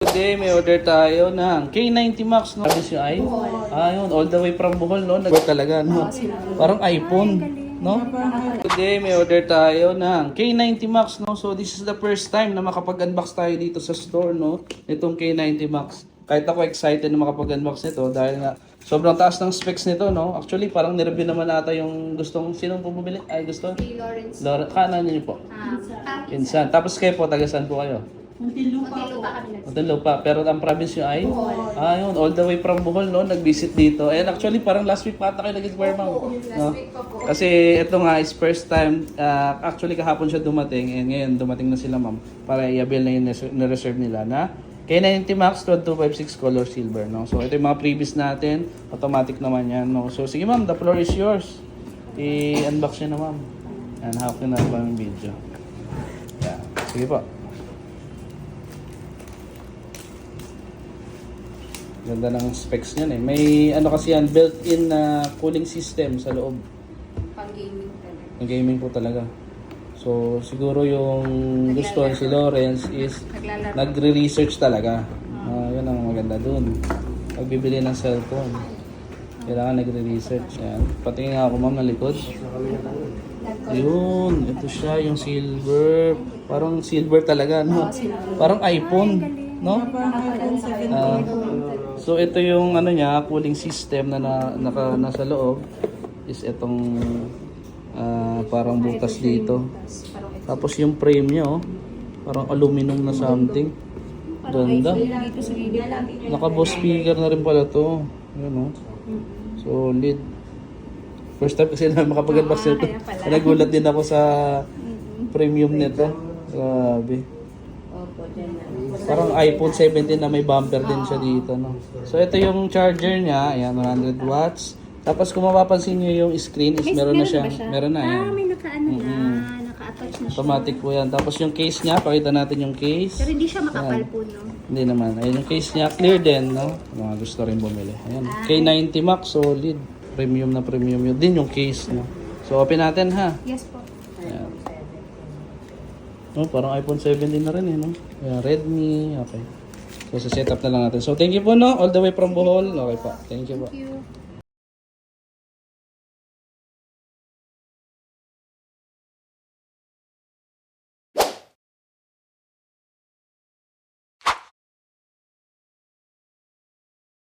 Today may order tayo ng K90 Max, no? Sabi siya ay? Yun, all the way from Bohol, no? Nag talaga, no? Parang iPhone, no? Today may order tayo ng K90 Max, no? So this is the first time na makapag-unbox tayo dito sa store, no? Itong K90 Max. Kahit ako excited na makapag-unbox nito dahil nga sobrang taas ng specs nito, no? Actually, parang nireview naman ata yung gustong, sinong bumili? Ay, gusto? Si Lawrence. Kanan niyo po. Pinsan. Tapos kayo po, taga saan po kayo? Muntinlupa kami nag- Muntinlupa. Pero ang province nyo ay? Yun, all the way from Bohol, no? Nag-visit dito. And actually, parang last week pa ata kayo nag-inquire, ma'am. No? Last week pa po. Kasi ito nga is first time, actually kahapon siya dumating, and ngayon dumating na sila, ma'am, para i-avail na yung na-reserve nila na K90 Max 12256 color silver, no? So ito yung mga previous natin, automatic naman yan, no? So sige, ma'am, the floor is yours. I-unbox nyo na, ma'am. Yan, hawak nyo na ba yung video. Yan, sige po. Ganda ng specs niyan eh. May ano kasi yan, built-in na cooling system sa loob. Pang-gaming talaga. Ang gaming po talaga. So, siguro yung gusto si Lawrence is nagre-research talaga. Yun ang maganda dun. Pagbibili ng cellphone, kailangan nagre-research. Yan. Patingin nga ako, ma'am, ng likod. Yun, ito siya, yung silver. Parang silver talaga, no? Parang iPhone, no? So, ito yung ano niya, cooling system na nasa loob. Is itong parang butas dito. Tapos yung frame niya, oh, parang aluminum na something. Ganda. Naka-Bose speaker na rin pala to. Ayan, oh. Solid. First time kasi na makapag-unbox nito. Nagulat din ako sa premium nito. Grabe. Parang iPhone 17 na may bumper din siya dito, no. So ito yung charger niya, ayan, 100 watts. Tapos kung mapapansin niyo yung screen is meron na siya. Meron na yan. May naka-ano na, naka-attach na siya. Automatic po yan. Tapos yung case niya, pakita natin yung case. Pero hindi siya makapal po, no? Hindi naman. Ayun yung case niya, clear din, no. Mga gusto rin bumili. Ayan. K90 Max, solid. Premium na premium yun. Din yung case, no. So open natin, ha. Yes po. Ayan. Oh, parang iPhone 17 na rin, eh, no. Ayan, Redmi, okay. So sa setup na lang natin. So thank you po, no. All the way from Bohol. Okay pa. Thank you po. Thank you.